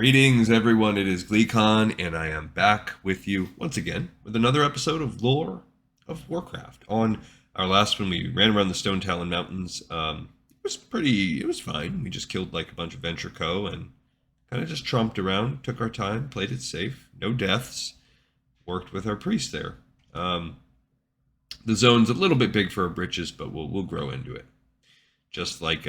Greetings, everyone. It is GleeCon, and I am back with you once again with another episode of Lore of Warcraft. On our last one, we ran around the Stone Talon Mountains. It was fine. We just killed like a bunch of Venture Co. and kind of just tromped around, took our time, played it safe, no deaths, worked with our priest there. The zone's a little bit big for our britches, but we'll grow into it. Just like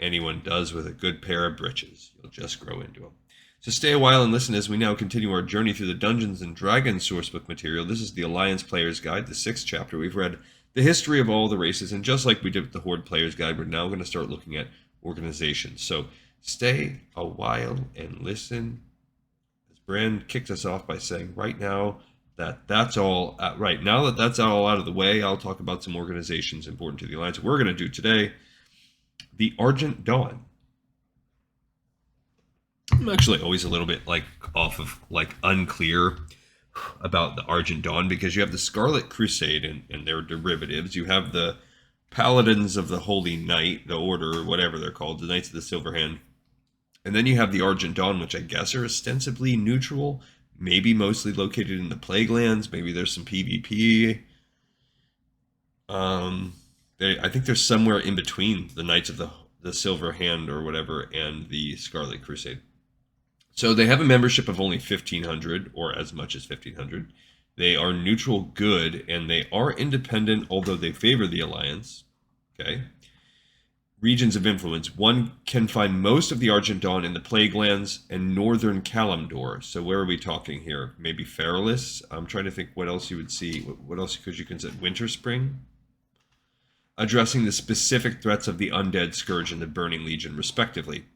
anyone does with a good pair of britches. You'll just grow into them. So stay a while and listen as we now continue our journey through the Dungeons and Dragons sourcebook material. This is the Alliance Player's Guide, the 6th chapter. We've read the history of all the races, and just like we did with the Horde Player's Guide, we're now going to start looking at organizations. So stay a while and listen. As Brand kicked us off by saying, right now that's all out of the way, I'll talk about some organizations important to the Alliance. We're going to do today the Argent Dawn. I'm actually always a little bit unclear about the Argent Dawn, because you have the Scarlet Crusade and their derivatives. You have the Paladins of the Holy Knight, the Order, or whatever they're called, the Knights of the Silver Hand. And then you have the Argent Dawn, which I guess are ostensibly neutral, maybe mostly located in the Plague Lands. Maybe there's some PvP. I think they're somewhere in between the Knights of the Silver Hand or whatever and the Scarlet Crusade. So they have a membership of only 1,500, or as much as 1,500. They are neutral good, and they are independent, although they favor the Alliance. Okay. Regions of influence. One can find most of the Argent Dawn in the Plague Lands and Northern Kalimdor. So where are we talking here? Maybe Feralis? I'm trying to think what else you would see. What else could you consider? Winterspring? Addressing the specific threats of the Undead Scourge and the Burning Legion, respectively.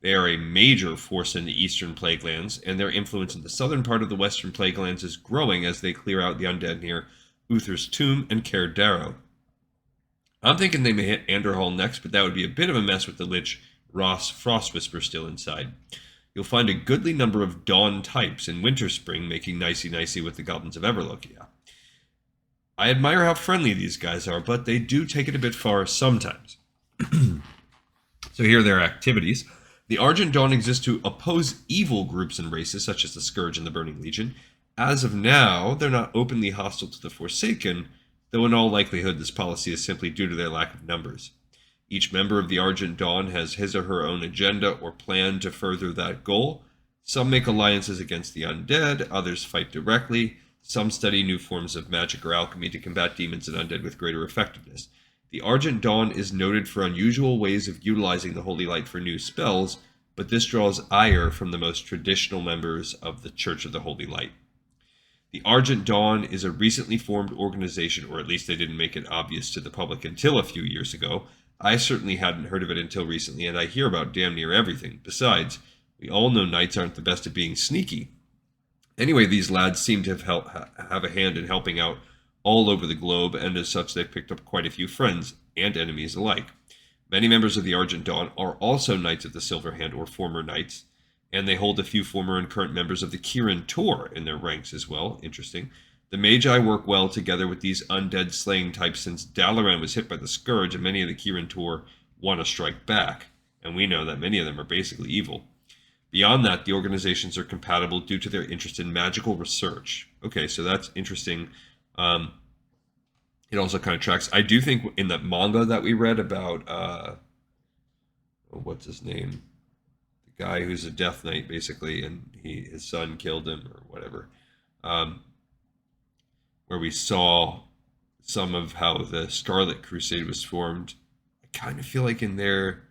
They are a major force in the Eastern Plague Lands, and their influence in the southern part of the Western Plague Lands is growing as they clear out the undead near Uther's Tomb and Caer Darrow. I'm thinking they may hit Anderhall next, but that would be a bit of a mess with the Lich Ross Frostwhisper still inside. You'll find a goodly number of Dawn types in Winterspring, making nicey-nicey with the Goblins of Everlokia. I admire how friendly these guys are, but they do take it a bit far sometimes. So here are their activities. The Argent Dawn exists to oppose evil groups and races, such as the Scourge and the Burning Legion. As of now, they're not openly hostile to the Forsaken, though in all likelihood this policy is simply due to their lack of numbers. Each member of the Argent Dawn has his or her own agenda or plan to further that goal. Some make alliances against the undead, others fight directly. Some study new forms of magic or alchemy to combat demons and undead with greater effectiveness. The Argent Dawn is noted for unusual ways of utilizing the Holy Light for new spells, but this draws ire from the most traditional members of the Church of the Holy Light. The Argent Dawn is a recently formed organization, or at least they didn't make it obvious to the public until a few years ago. I certainly hadn't heard of it until recently, and I hear about damn near everything. Besides, we all know knights aren't the best at being sneaky. Anyway, these lads seem to have a hand in helping out all over the globe, and as such they've picked up quite a few friends and enemies alike. Many members of the Argent Dawn are also Knights of the Silver Hand, or former knights, and they hold a few former and current members of the Kirin Tor in their ranks as well. Interesting. The Magi work well together with these undead slaying types, since Dalaran was hit by the Scourge, and many of the Kirin Tor want to strike back, and we know that many of them are basically evil. Beyond that, the organizations are compatible due to their interest in magical research. Okay, so that's interesting. It also kind of tracks. I do think in that manga that we read about, what's his name? The guy who's a Death Knight, basically, and his son killed him, or whatever. Where we saw some of how the Scarlet Crusade was formed. I kind of feel like in there,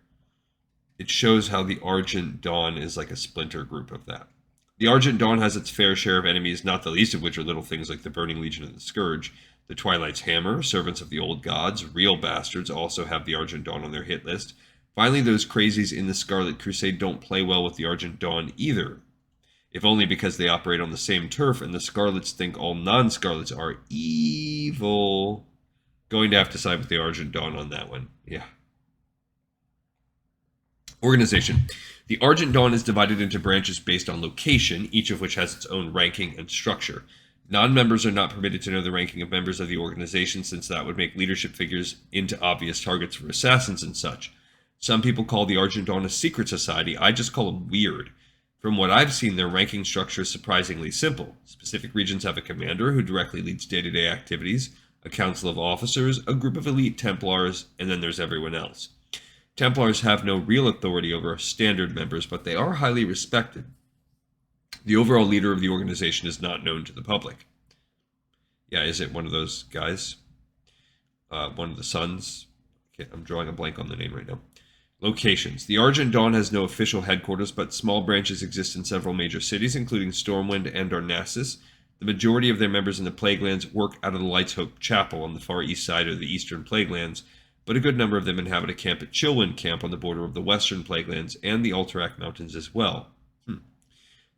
it shows how the Argent Dawn is like a splinter group of that. The Argent Dawn has its fair share of enemies, not the least of which are little things like the Burning Legion and the Scourge. The Twilight's Hammer, Servants of the Old Gods, Real Bastards also have the Argent Dawn on their hit list. Finally, those crazies in the Scarlet Crusade don't play well with the Argent Dawn either. If only because they operate on the same turf, and the Scarlets think all non-Scarlets are evil. Going to have to side with the Argent Dawn on that one. Yeah. Organization. The Argent Dawn is divided into branches based on location, each of which has its own ranking and structure. Non-members are not permitted to know the ranking of members of the organization, since that would make leadership figures into obvious targets for assassins and such. Some people call the Argent Dawn a secret society. I just call them weird. From what I've seen, their ranking structure is surprisingly simple. Specific regions have a commander who directly leads day-to-day activities, a council of officers, a group of elite Templars, and then there's everyone else. Templars have no real authority over standard members, but they are highly respected. The overall leader of the organization is not known to the public. Yeah, is it one of those guys? One of the sons? Okay, I'm drawing a blank on the name right now. Locations. The Argent Dawn has no official headquarters, but small branches exist in several major cities, including Stormwind and Darnassus. The majority of their members in the Plaguelands work out of the Light's Hope Chapel on the far east side of the eastern Plaguelands, but a good number of them inhabit a camp at Chillwind Camp on the border of the western Plaguelands and the Alterac Mountains as well.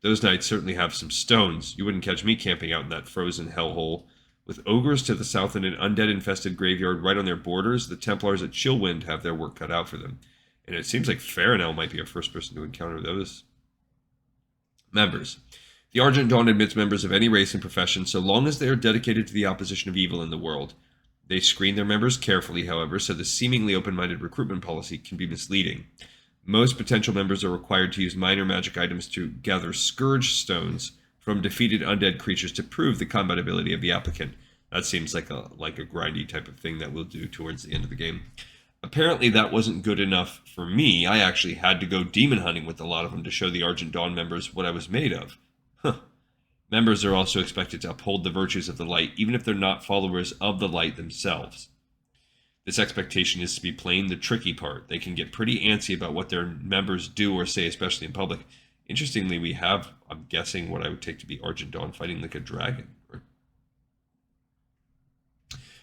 Those knights certainly have some stones. You wouldn't catch me camping out in that frozen hellhole. With ogres to the south and an undead-infested graveyard right on their borders, the Templars at Chillwind have their work cut out for them. And it seems like Farinel might be our first person to encounter those. Members. The Argent Dawn admits members of any race and profession so long as they are dedicated to the opposition of evil in the world. They screen their members carefully, however, so the seemingly open-minded recruitment policy can be misleading. Most potential members are required to use minor magic items to gather Scourge Stones from defeated undead creatures to prove the combat ability of the applicant. That seems like a grindy type of thing that we'll do towards the end of the game. Apparently that wasn't good enough for me. I actually had to go demon hunting with a lot of them to show the Argent Dawn members what I was made of. Members are also expected to uphold the virtues of the light, even if they're not followers of the light themselves. This expectation is to be plain the tricky part. They can get pretty antsy about what their members do or say, especially in public. Interestingly, we have, I'm guessing, what I would take to be Argent Dawn fighting like a dragon.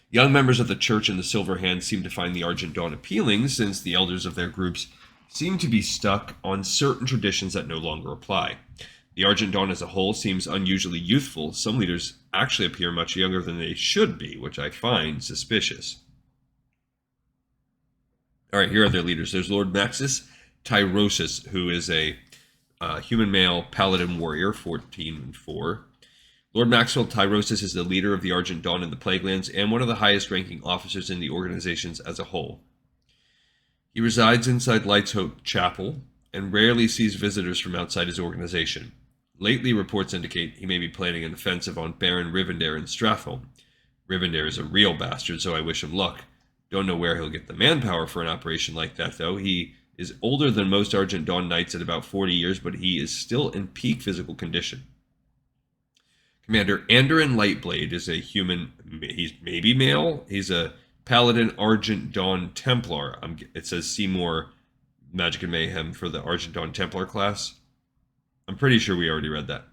Young members of the Church and the Silver Hand seem to find the Argent Dawn appealing, since the elders of their groups seem to be stuck on certain traditions that no longer apply. The Argent Dawn as a whole seems unusually youthful. Some leaders actually appear much younger than they should be, which I find suspicious. All right, here are their leaders. There's Lord Maxis Tyrosus, who is a human male paladin warrior, 14 and 4. Lord Maxwell Tyrosus is the leader of the Argent Dawn in the Plaguelands and one of the highest-ranking officers in the organizations as a whole. He resides inside Light's Hope Chapel and rarely sees visitors from outside his organization. Lately, reports indicate he may be planning an offensive on Baron Rivendare in Stratholme. Rivendare is a real bastard, so I wish him luck. Don't know where he'll get the manpower for an operation like that, though. He is older than most Argent Dawn knights at about 40 years, but he is still in peak physical condition. Commander Andoran Lightblade is a human, he's maybe male. He's a Paladin Argent Dawn Templar. It says Seymour Magic and Mayhem for the Argent Dawn Templar class. I'm pretty sure we already read that.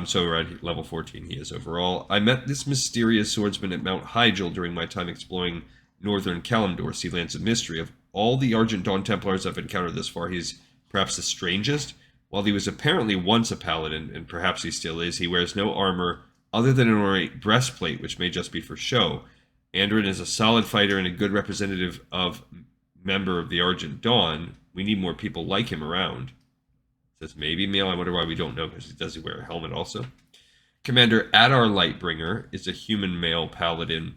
So we're at level 14 he is overall. I met this mysterious swordsman at Mount Hyjal during my time exploring northern Kalimdor, Sea Lands of Mystery. Of all the Argent Dawn Templars I've encountered thus far, he's perhaps the strangest. While he was apparently once a paladin, and perhaps he still is, he wears no armor other than an ornate breastplate, which may just be for show. Andoran is a solid fighter and a good representative of member of the Argent Dawn. We need more people like him around. It says maybe male. I wonder why we don't know, because does he wear a helmet also? Commander Adar Lightbringer is a human male paladin.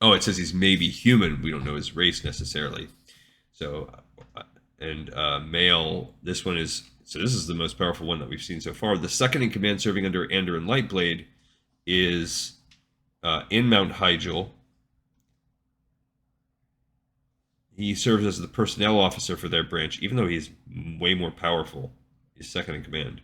Oh, it says he's maybe human. We don't know his race necessarily. So... and male, this one is, so this is the most powerful one that we've seen so far. The second in command serving under Andoran Lightblade is in Mount Hyjal. He serves as the personnel officer for their branch, even though he's way more powerful. He's second in command.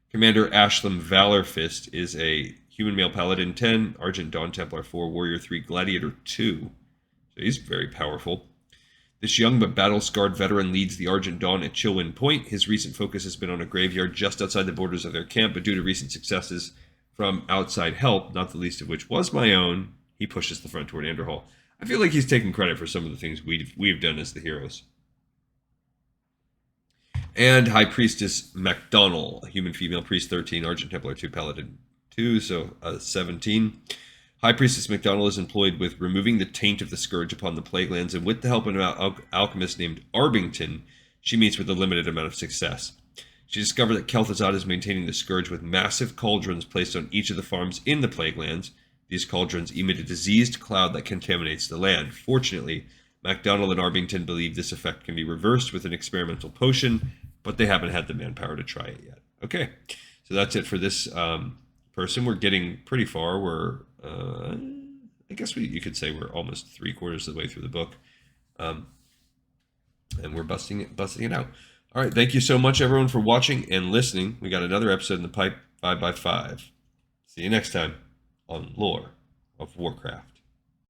Commander Ashlam Valorfist is a human male paladin 10, Argent Dawn Templar 4, Warrior 3, Gladiator 2. So he's very powerful. This young but battle-scarred veteran leads the Argent Dawn at Chillwind Point. His recent focus has been on a graveyard just outside the borders of their camp, but due to recent successes from outside help, not the least of which was my own, he pushes the front toward Anderhall. I feel like he's taking credit for some of the things we've done as the heroes. And High Priestess MacDonald, a human female priest 13, Argent Templar 2, Paladin 2, so 17. High Priestess MacDonald is employed with removing the taint of the scourge upon the Plaguelands, and with the help of an alchemist named Arbington, she meets with a limited amount of success. She discovered that Kel'Thuzad is maintaining the scourge with massive cauldrons placed on each of the farms in the Plaguelands. These cauldrons emit a diseased cloud that contaminates the land. Fortunately, MacDonald and Arbington believe this effect can be reversed with an experimental potion, but they haven't had the manpower to try it yet. Okay, so that's it for this person. We're getting pretty far. We're, I guess you could say we're almost 3/4 of the way through the book, and we're busting it out. All right, thank you so much, everyone, for watching and listening. We got another episode in the pipe, 5x5. See you next time on Lore of Warcraft.